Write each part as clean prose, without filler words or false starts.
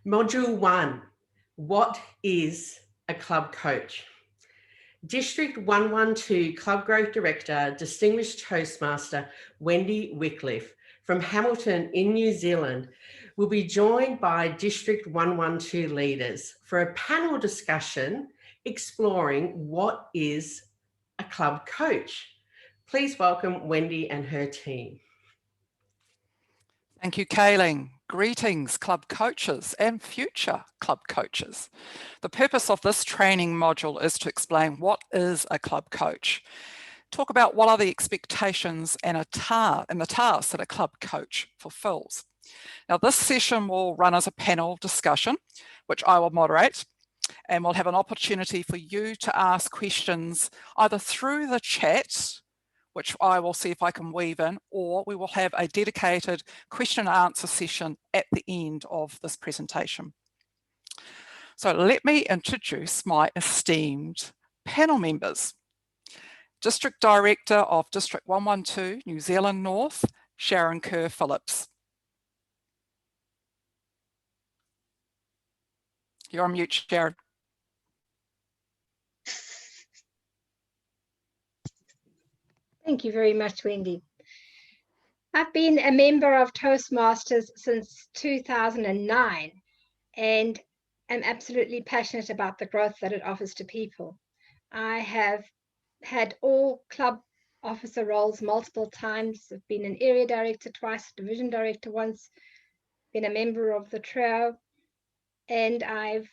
Module 1, what is a club coach? District 112 Club Growth Director, Distinguished Toastmaster Wendy Wycliffe from Hamilton in New Zealand will be joined by District 112 leaders for a panel discussion exploring what is a club coach. Please welcome Wendy and her team. Thank you, Kayleen. Greetings, club coaches and future club coaches. The purpose of this training module is to explain what is a club coach, talk about what are the expectations and the tasks that a club coach fulfills. Now, this session will run as a panel discussion, which I will moderate, and we'll have an opportunity for you to ask questions either through the chat, which I will see if I can weave in, or we will have a dedicated question and answer session at the end of this presentation. So let me introduce my esteemed panel members. District Director of District 112, New Zealand North, Sharon Kerr-Phillips. You're on mute, Sharon. Thank you very much, Wendy. I've been a member of Toastmasters since 2009 and am absolutely passionate about the growth that it offers to people. I have had all club officer roles multiple times. I've been an area director twice, division director once, been a member of the trio, and I've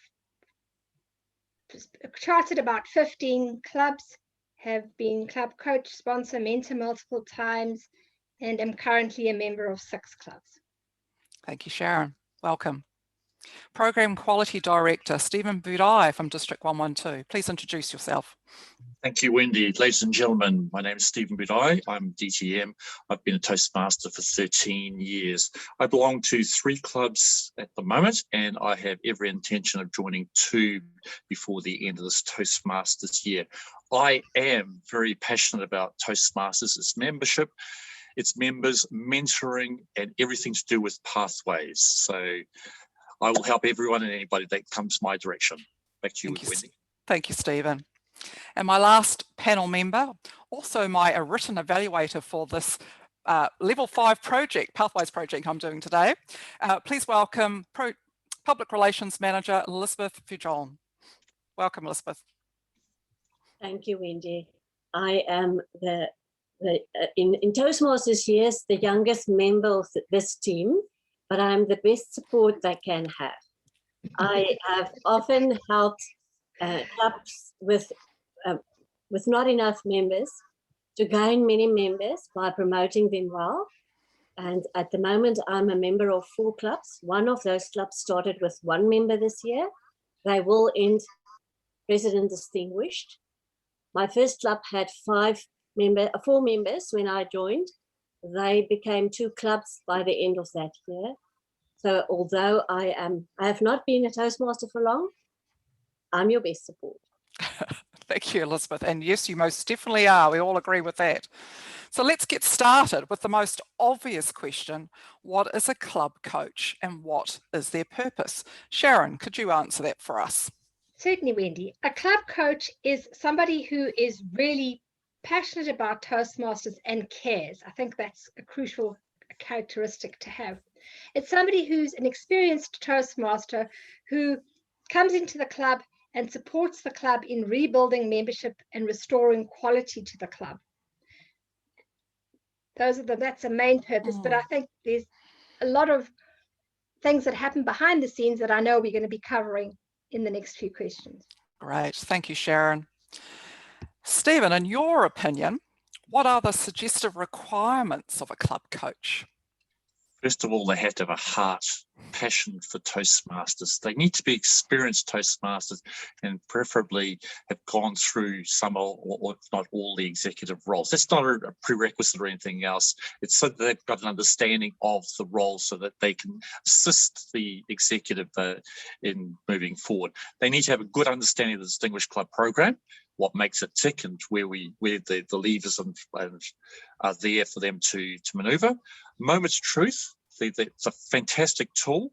charted about 15 clubs, have been club coach, sponsor, mentor multiple times, and am currently a member of 6 clubs. Thank you, Sharon. Welcome. Program Quality Director, Stephen Budai from District 112. Please introduce yourself. Thank you, Wendy. Ladies and gentlemen, my name is Stephen Budai. I'm DTM. I've been a Toastmaster for 13 years. I belong to 3 clubs at the moment, and I have every intention of joining 2 before the end of this Toastmasters year. I am very passionate about Toastmasters, its membership, its members, mentoring, and everything to do with pathways. So I will help everyone and anybody that comes my direction. Back to you, Wendy. Thank you, Stephen. And my last panel member, also my written evaluator for this level 5 project, Pathways project I'm doing today. Please welcome Public Relations Manager, Elizabeth Fujon. Welcome, Elizabeth. Thank you, Wendy. I am in Toastmasters years, the youngest member of this team, but I'm the best support they can have. I have often helped clubs with not enough members to gain many members by promoting them well. And at the moment, I'm a member of 4 clubs. One of those clubs started with 1 member this year. They will end President Distinguished. My first club had 4 members when I joined. They became 2 clubs by the end of that year. So although I have not been a Toastmaster for long, I'm your best support. Thank you, Elizabeth. And yes, you most definitely are. We all agree with that. So let's get started with the most obvious question. What is a club coach and what is their purpose? Sharon, could you answer that for us? Certainly, Wendy. A club coach is somebody who is really passionate about Toastmasters and cares. I think that's a crucial characteristic to have. It's somebody who's an experienced Toastmaster who comes into the club and supports the club in rebuilding membership and restoring quality to the club. That's a main purpose, but I think there's a lot of things that happen behind the scenes that I know we're going to be covering in the next few questions. Great, thank you, Sharon. Stephen, in your opinion, what are the suggested requirements of a club coach? First of all, they have to have a heart, passion for Toastmasters. They need to be experienced Toastmasters and preferably have gone through some or if not all the executive roles. That's not a prerequisite or anything else. It's so that they've got an understanding of the role so that they can assist the executive in moving forward. They need to have a good understanding of the Distinguished Club program, what makes it tick and where the levers are there for them to maneuver. Moments Truth, it's a fantastic tool.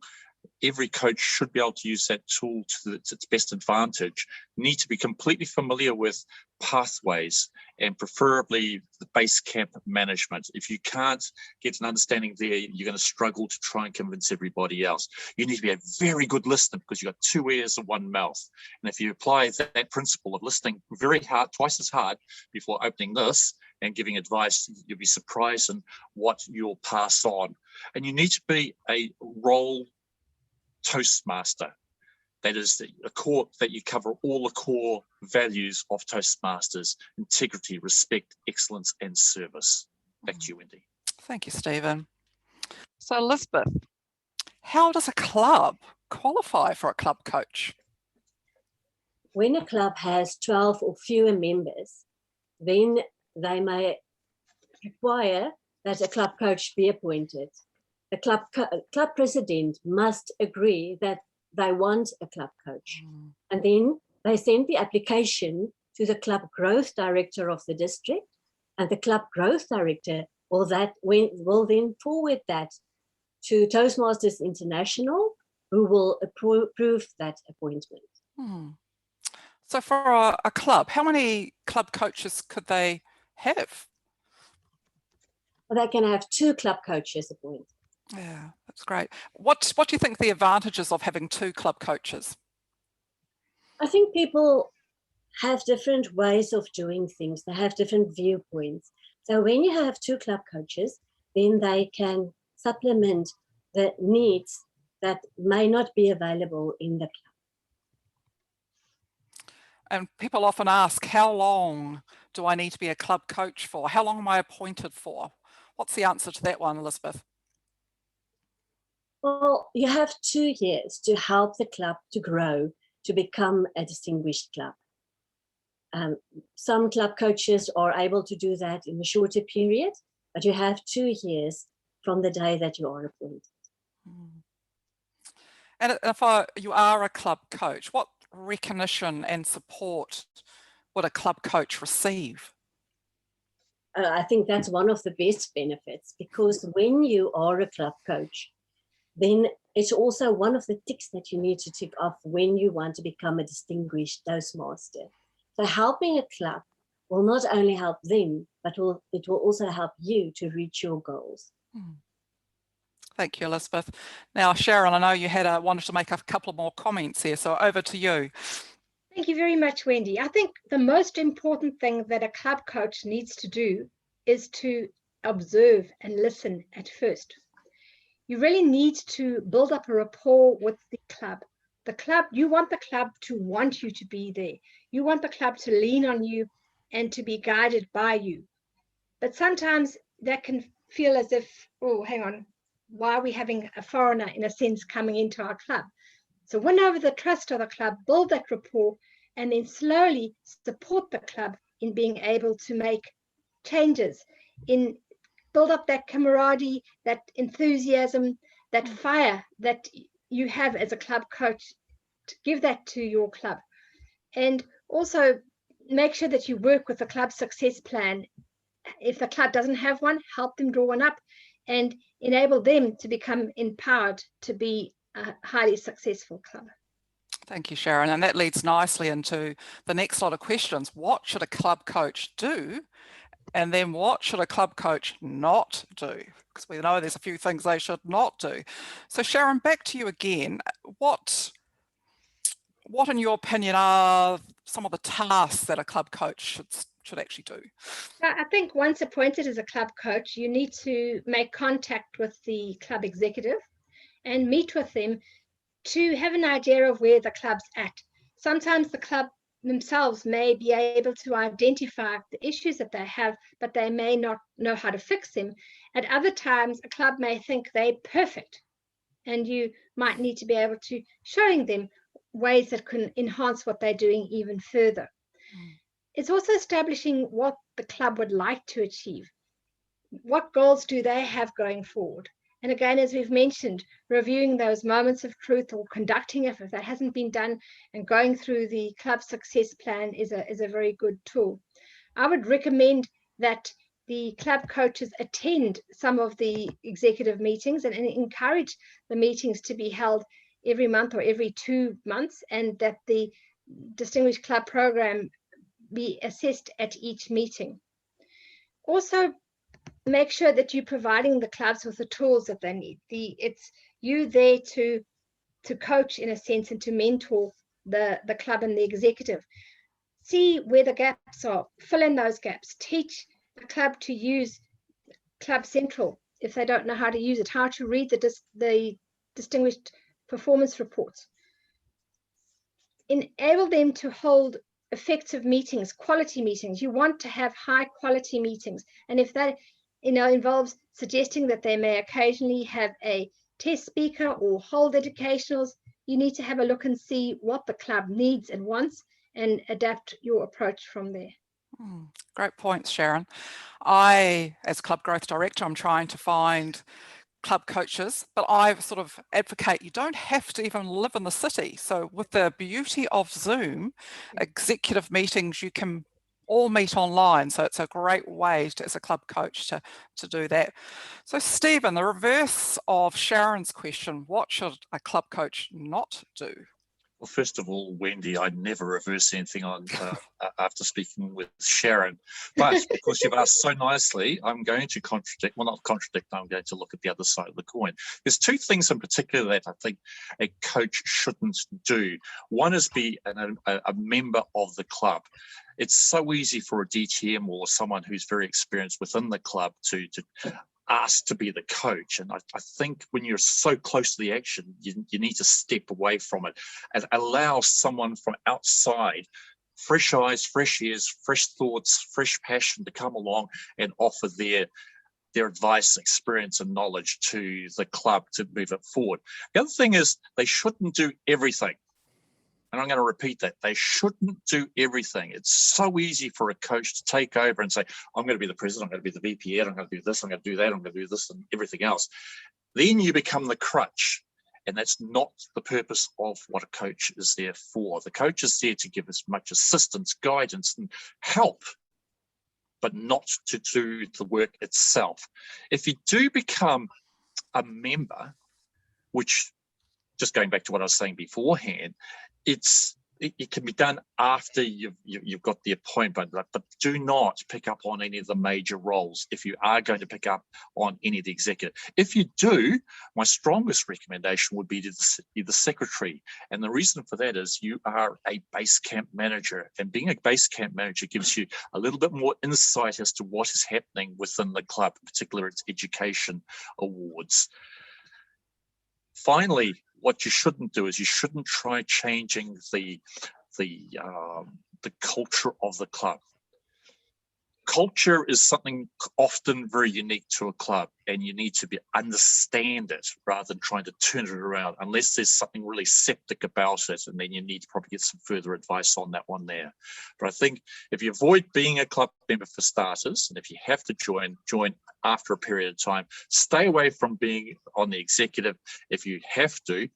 every coach should be able to use that tool to its best advantage. You need to be completely familiar with pathways and preferably the base camp management. If you can't get an understanding there, you're going to struggle to try and convince everybody else. You need to be a very good listener because you've got 2 ears and 1 mouth. And if you apply that principle of listening very hard, twice as hard before opening this and giving advice, you'll be surprised in what you'll pass on. And you need to be a role Toastmaster. That is a core that you cover all the core values of Toastmasters: integrity, respect, excellence, and service. Back to you, Wendy. Thank you, Stephen. So Elizabeth, how does a club qualify for a club coach? When a club has 12 or fewer members, then they may require that a club coach be appointed. The club president must agree that they want a club coach. And then they send the application to the club growth director of the district, and the club growth director will then forward that to Toastmasters International, who will approve that appointment. So for a club, how many club coaches could they have? Well, they can have 2 club coaches appointed. Yeah, that's great. What do you think the advantages of having 2 club coaches? I think people have different ways of doing things. They have different viewpoints. So when you have 2 club coaches, then they can supplement the needs that may not be available in the club. And people often ask, how long do I need to be a club coach for? How long am I appointed for? What's the answer to that one, Elizabeth? Well, you have 2 years to help the club to grow, to become a distinguished club. Some club coaches are able to do that in a shorter period, but you have 2 years from the day that you are appointed. And if you are a club coach, what recognition and support would a club coach receive? I think that's one of the best benefits, because when you are a club coach, then it's also one of the ticks that you need to tick off when you want to become a distinguished Toastmaster. So helping a club will not only help them, but it will also help you to reach your goals. Thank you, Elizabeth. Now, Sharon, I know you wanted to make a couple more comments here, so over to you. Thank you very much, Wendy. I think the most important thing that a club coach needs to do is to observe and listen at first. You really need to build up a rapport with the club. You want the club to want you to be there. You want the club to lean on you and to be guided by you. But sometimes that can feel as if, oh, hang on, why are we having a foreigner, in a sense, coming into our club? So win over the trust of the club, build that rapport, and then slowly support the club in being able to make changes, in build up that camaraderie, that enthusiasm, that fire that you have as a club coach, to give that to your club. And also make sure that you work with the club success plan. If the club doesn't have one, help them draw one up and enable them to become empowered to be a highly successful club. Thank you, Sharon. And that leads nicely into the next lot of questions. What should a club coach do? And then what should a club coach not do? Because we know there's a few things they should not do. So Sharon, back to you again. What in your opinion are some of the tasks that a club coach should actually do? I think once appointed as a club coach, you need to make contact with the club executive and meet with them to have an idea of where the club's at. Sometimes the club themselves may be able to identify the issues that they have, but they may not know how to fix them. At other times, a club may think they're perfect, and you might need to be able to showing them ways that can enhance what they're doing even further. It's also establishing what the club would like to achieve. What goals do they have going forward? And again, as we've mentioned, reviewing those moments of truth or conducting it if that hasn't been done, and going through the club success plan is a very good tool. I would recommend that the club coaches attend some of the executive meetings and encourage the meetings to be held every month or every 2 months, and that the Distinguished Club program be assessed at each meeting. Also, make sure that you're providing the clubs with the tools that they need. It's you there to coach, in a sense, and to mentor the club and the executive. See where the gaps are, fill in those gaps, teach the club to use Club Central if they don't know how to use it, how to read the distinguished performance reports. Enable them to hold effective meetings, quality meetings. You want to have high quality meetings, and if that involves suggesting that they may occasionally have a test speaker or hold educationals, you need to have a look and see what the club needs and wants and adapt your approach from there. Great points, Sharon. I, as Club Growth Director, I'm trying to find club coaches, but I sort of advocate you don't have to even live in the city. So with the beauty of Zoom, executive meetings, you can all meet online. So it's a great way to, as a club coach to do that. So Stephen, the reverse of Sharon's question, what should a club coach not do? Well, first of all, Wendy, I never reverse anything on after speaking with Sharon. But because you've asked so nicely, I'm going to contradict, well, not contradict, I'm going to look at the other side of the coin. There's two things in particular that I think a coach shouldn't do. One is be a member of the club. It's so easy for a DTM or someone who's very experienced within the club to asked to be the coach. And I think when you're so close to the action, you need to step away from it and allow someone from outside, fresh eyes, fresh ears, fresh thoughts, fresh passion to come along and offer their advice, experience and knowledge to the club to move it forward. The other thing is they shouldn't do everything. And I'm going to repeat that. They shouldn't do everything. It's so easy for a coach to take over and say, I'm going to be the president, I'm going to be the VP, I'm going to do this, I'm going to do that, I'm going to do this and everything else. Then you become the crutch. And that's not the purpose of what a coach is there for. The coach is there to give as much assistance, guidance, and help, but not to do the work itself. If you do become a member, which, just going back to what I was saying beforehand, it can be done after you've got the appointment, but do not pick up on any of the major roles if you are going to pick up on any of the executive. If you do, my strongest recommendation would be to be the secretary. And the reason for that is you are a base camp manager, and being a base camp manager gives you a little bit more insight as to what is happening within the club, in particular its education awards. Finally, what you shouldn't do is you shouldn't try changing the culture of the club. Culture is something often very unique to a club, and you need to understand it rather than trying to turn it around, unless there's something really septic about it, and then you need to probably get some further advice on that one there. But I think if you avoid being a club member for starters, and if you have to join after a period of time, stay away from being on the executive. If you have to,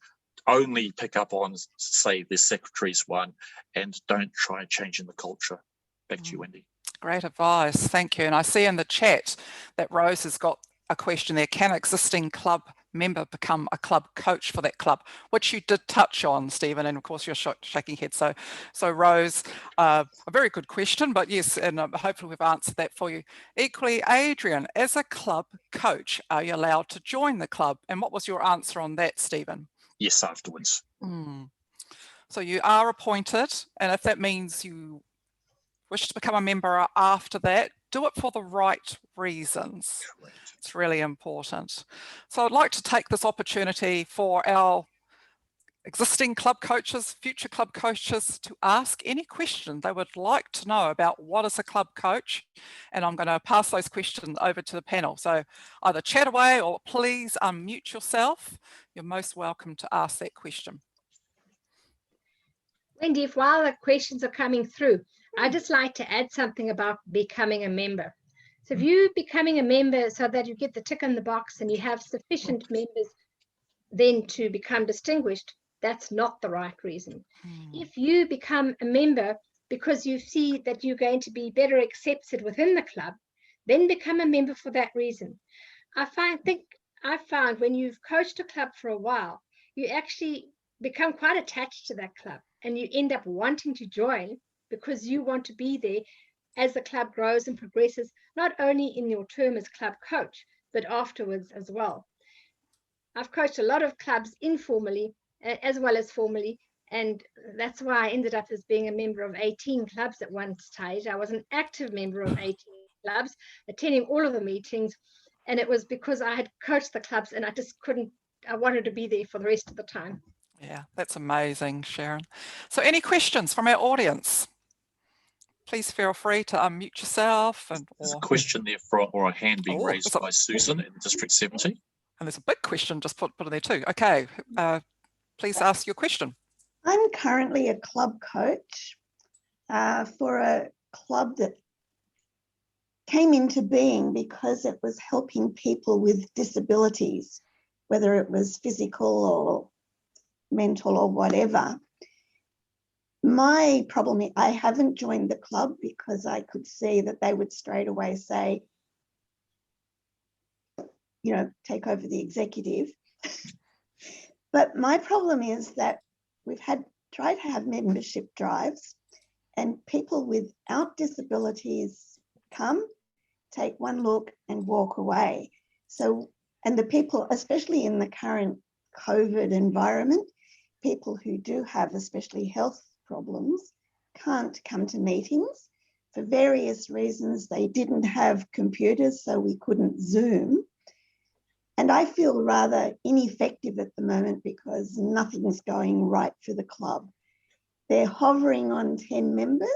only pick up on, say, the secretary's one, and don't try changing the culture. Back to you, Wendy. Great advice, thank you. And I see in the chat that Rose has got a question there. Can an existing club member become a club coach for that club? Which you did touch on, Stephen, and of course you're shaking head. So Rose, a very good question, but yes, and hopefully we've answered that for you. Equally, Adrian, as a club coach, are you allowed to join the club? And what was your answer on that, Stephen? Yes, afterwards. So you are appointed, and if that means you wish to become a member after that, do it for the right reasons. Correct. It's really important. So I'd like to take this opportunity for our existing club coaches, future club coaches, to ask any question they would like to know about what is a club coach. And I'm going to pass those questions over to the panel. So either chat away or please unmute yourself. You're most welcome to ask that question. Wendy, if while the questions are coming through, I'd just like to add something about becoming a member. So if you're becoming a member so that you get the tick in the box and you have sufficient members then to become distinguished, that's not the right reason. If you become a member because you see that you're going to be better accepted within the club, then become a member for that reason. I found when you've coached a club for a while, you actually become quite attached to that club, and you end up wanting to join because you want to be there as the club grows and progresses, not only in your term as club coach, but afterwards as well. I've coached a lot of clubs informally as well as formally, and that's why I ended up as being a member of 18 clubs at one stage. I was an active member of 18 clubs, attending all of the meetings, and it was because I had coached the clubs and I wanted to be there for the rest of the time. Yeah, that's amazing, Sharon. So any questions from our audience? Please feel free to unmute yourself. There's a question there or a hand being raised by and Susan in District 70. there's a big question just put in there too. Okay, please ask your question. I'm currently a club coach for a club that came into being because it was helping people with disabilities, whether it was physical or mental or whatever. My problem is I haven't joined the club because I could see that they would straight away say, you know, take over the executive. But my problem is that we've tried to have membership drives, and people without disabilities come, take one look and walk away. So, and the people, especially in the current COVID environment, people who do have especially health problems can't come to meetings for various reasons. They didn't have computers, so we couldn't Zoom. And I feel rather ineffective at the moment because nothing's going right for the club. They're hovering on 10 members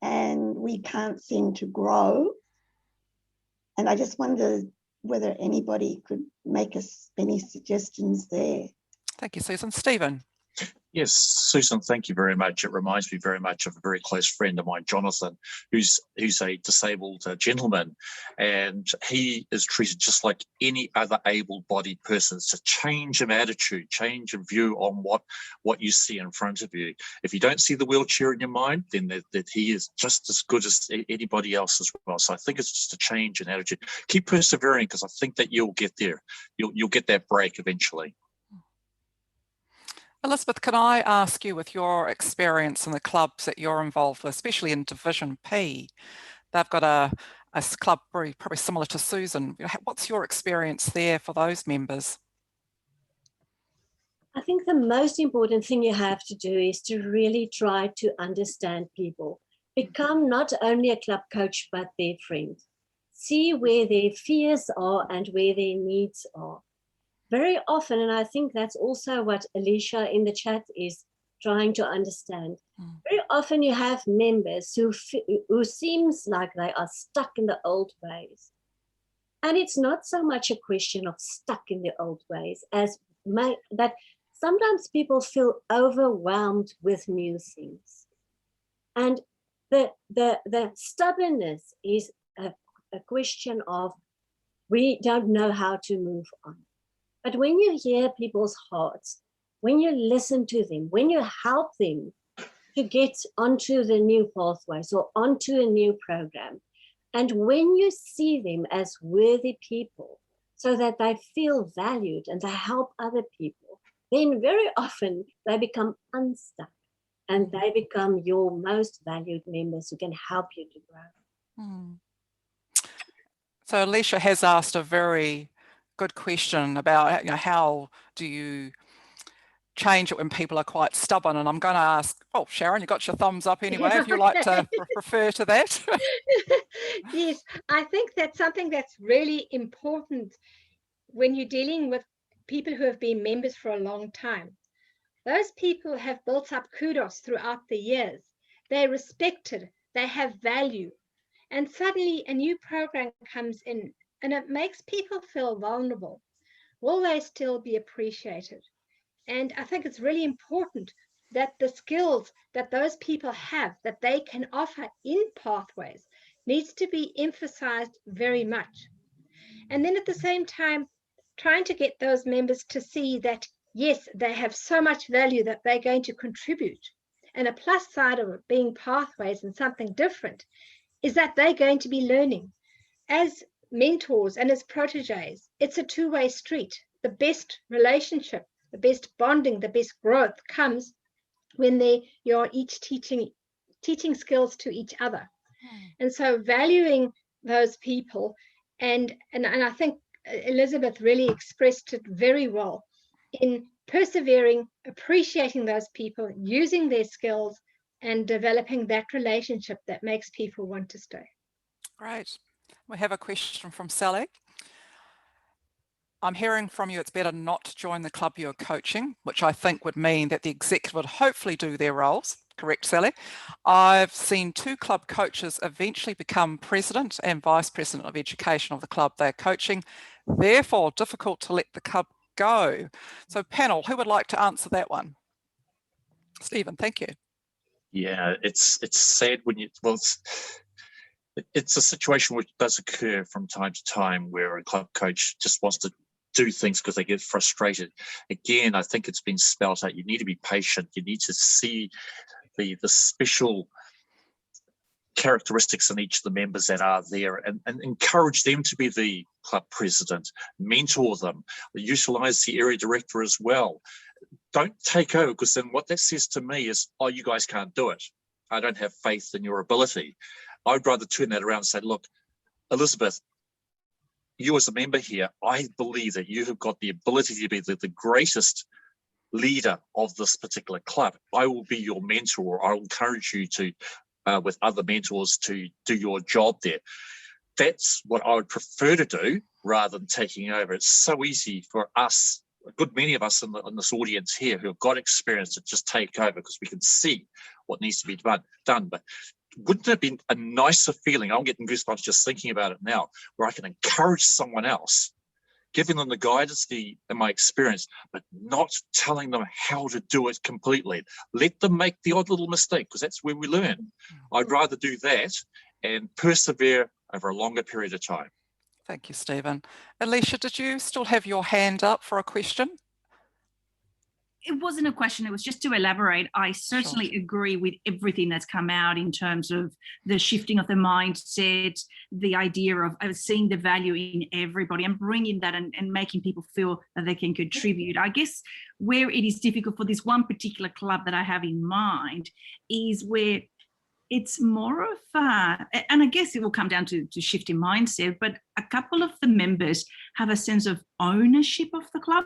and we can't seem to grow. And I just wonder whether anybody could make us any suggestions there. Thank you, Susan. Stephen. Yes, Susan, thank you very much. It reminds me very much of a very close friend of mine, Jonathan, who's a disabled gentleman, and he is treated just like any other able-bodied person. It's a change of attitude, change of view on what you see in front of you. If you don't see the wheelchair in your mind, then that he is just as good as anybody else as well. So I think it's just a change in attitude. Keep persevering, because I think that you'll get there. You'll get that break eventually. Elizabeth, can I ask you, with your experience in the clubs that you're involved with, especially in Division P, they've got a club probably similar to Susan. What's your experience there for those members? I think the most important thing you have to do is to really try to understand people. Become not only a club coach, but their friend. See where their fears are and where their needs are. Very often, and I think that's also what Alicia in the chat is trying to understand. Very often you have members who seems like they are stuck in the old ways. And it's not so much a question of stuck in the old ways as that sometimes people feel overwhelmed with new things. And the stubbornness is a question of we don't know how to move on. But when you hear people's hearts, when you listen to them, when you help them to get onto the new pathways or onto a new program, and when you see them as worthy people so that they feel valued and they help other people, then very often they become unstuck and they become your most valued members who can help you to grow. So Alicia has asked a very good question about, how do you change it when people are quite stubborn? And I'm going to ask, oh, Sharon, you got your thumbs up anyway, if you like to refer to that. Yes, I think that's something that's really important when you're dealing with people who have been members for a long time. Those people have built up kudos throughout the years. They're respected, they have value. And suddenly a new program comes in and it makes people feel vulnerable. Will they still be appreciated? And I think it's really important that the skills that those people have, that they can offer in pathways, needs to be emphasized very much. And then at the same time, trying to get those members to see that, yes, they have so much value that they're going to contribute. And a plus side of it being pathways and something different is that they're going to be learning. As mentors and as proteges, it's a two-way street. The best relationship, the best bonding, the best growth comes when you're each teaching skills to each other. And so valuing those people, and I think Elizabeth really expressed it very well in persevering, appreciating those people, using their skills, and developing that relationship that makes people want to stay. Great. We have a question from Sally. I'm hearing from you it's better not to join the club you're coaching, which I think would mean that the executive would hopefully do their roles. Correct, Sally? I've seen 2 club coaches eventually become president and vice president of education of the club they're coaching, therefore difficult to let the club go. So panel, who would like to answer that one? Stephen, thank you. Yeah, it's sad when it's a situation which does occur from time to time where a club coach just wants to do things because they get frustrated. Again, I think it's been spelt out. You need to be patient. You need to see the special characteristics in each of the members that are there and encourage them to be the club president, mentor them, utilize the area director as well. Don't take over, because then what that says to me is, oh, you guys can't do it. I don't have faith in your ability. I'd rather turn that around and say, look, Elizabeth, you as a member here, I believe that you have got the ability to be the greatest leader of this particular club. I will be your mentor. I'll encourage you to, with other mentors, to do your job there. That's what I would prefer to do rather than taking over. It's so easy for us, a good many of us in this audience here who have got experience to just take over because we can see what needs to be done. But wouldn't it have been a nicer feeling? I'm getting goosebumps just thinking about it now, where I can encourage someone else, giving them the guidance and my experience, but not telling them how to do it completely. Let them make the odd little mistake, because that's where we learn. I'd rather do that and persevere over a longer period of time. Thank you, Stephen. Alicia, did you still have your hand up for a question? It wasn't a question, it was just to elaborate. I certainly agree with everything that's come out in terms of the shifting of the mindset, the idea of seeing the value in everybody and bringing that and making people feel that they can contribute. I guess where it is difficult for this one particular club that I have in mind is where it's more of and I guess it will come down to shifting mindset, but a couple of the members have a sense of ownership of the club,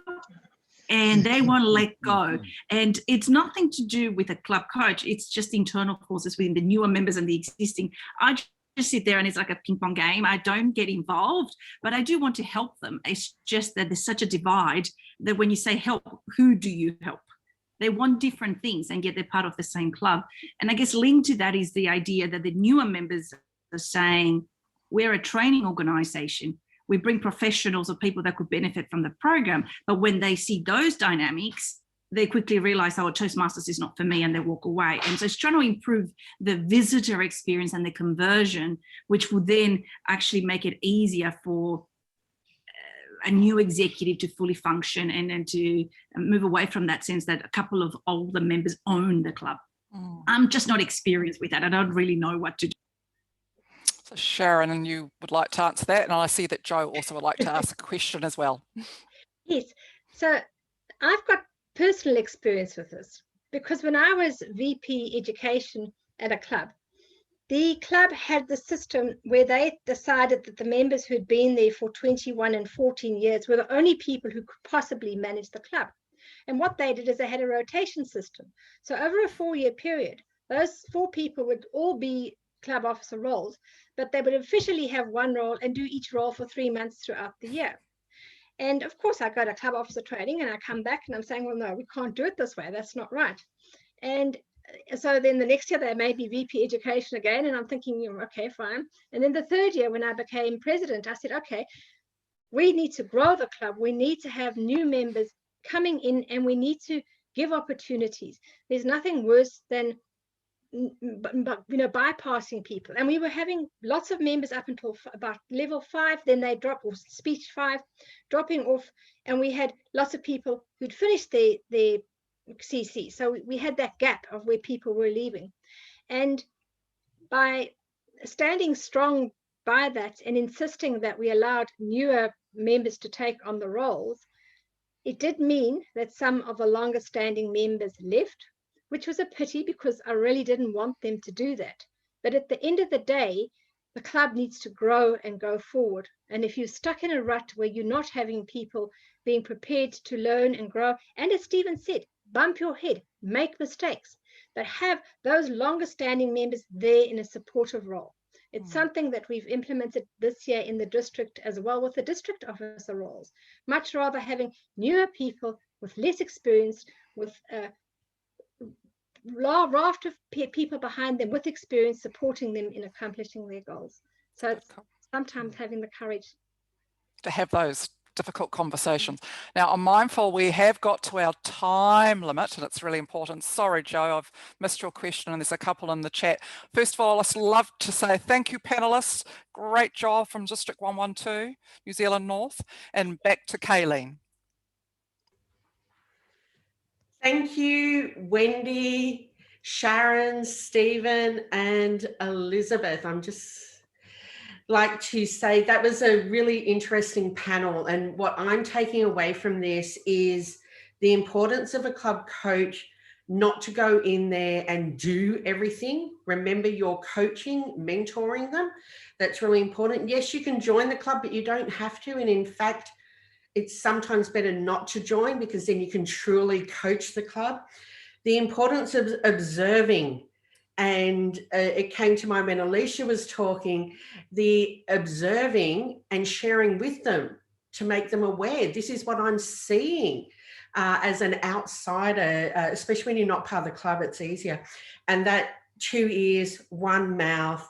and they want to let go. And it's nothing to do with a club coach. It's just internal forces within the newer members and the existing. I just sit there and it's like a ping pong game. I don't get involved, but I do want to help them. It's just that there's such a divide that when you say help, who do you help? They want different things, and yet they're part of the same club. And I guess linked to that is the idea that the newer members are saying, we're a training organization. We bring professionals or people that could benefit from the program. But when they see those dynamics, they quickly realize, oh, Toastmasters is not for me, and they walk away. And so it's trying to improve the visitor experience and the conversion, which will then actually make it easier for a new executive to fully function and to move away from that sense that a couple of older members own the club. I'm just not experienced with that. I don't really know what to do. So Sharon, and you would like to answer that, and I see that Joe also would like to ask a question as well. Yes, so I've got personal experience with this, because when I was VP education at a club, the club had the system where they decided that the members who'd been there for 21 and 14 years were the only people who could possibly manage the club. And what they did is they had a rotation system. So over a 4-year period, those 4 people would all be club officer roles, but they would officially have one role and do each role for 3 months throughout the year. And of course, I go to club officer training and I come back and I'm saying, well, no, we can't do it this way. That's not right. And so then the next year they made me VP education again, and I'm thinking, okay, fine. And then the 3rd year when I became president, I said, okay, we need to grow the club. We need to have new members coming in, and we need to give opportunities. There's nothing worse than bypassing people. And we were having lots of members up until about level 5, then they drop, or speech 5, dropping off, and we had lots of people who'd finished their CC. So we had that gap of where people were leaving. And by standing strong by that and insisting that we allowed newer members to take on the roles, it did mean that some of the longer standing members left, which was a pity because I really didn't want them to do that. But at the end of the day, the club needs to grow and go forward. And if you're stuck in a rut where you're not having people being prepared to learn and grow, and as Stephen said, bump your head, make mistakes, but have those longer standing members there in a supportive role. It's something that we've implemented this year in the district as well with the district officer roles, much rather having newer people with less experience, with a raft of people behind them with experience supporting them in accomplishing their goals. So it's sometimes having the courage to have those difficult conversations. Now, I'm mindful we have got to our time limit, and it's really important. Sorry, Joe, I've missed your question, and there's a couple in the chat. First of all, I'd love to say thank you, panelists. Great job from District 112, New Zealand North, and back to Kayleen. Thank you, Wendy, Sharon, Stephen, and Elizabeth. I'm just like to say that was a really interesting panel, and what I'm taking away from this is the importance of a club coach not to go in there and do everything. Remember, you're coaching, mentoring them. That's really important. Yes, you can join the club, but you don't have to. And in fact, it's sometimes better not to join because then you can truly coach the club. The importance of observing. And it came to mind when Alicia was talking, the observing and sharing with them to make them aware. This is what I'm seeing as an outsider, especially when you're not part of the club, it's easier. And that 2 ears, 1 mouth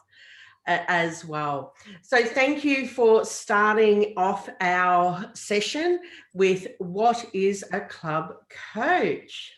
as well. So thank you for starting off our session with what is a club coach?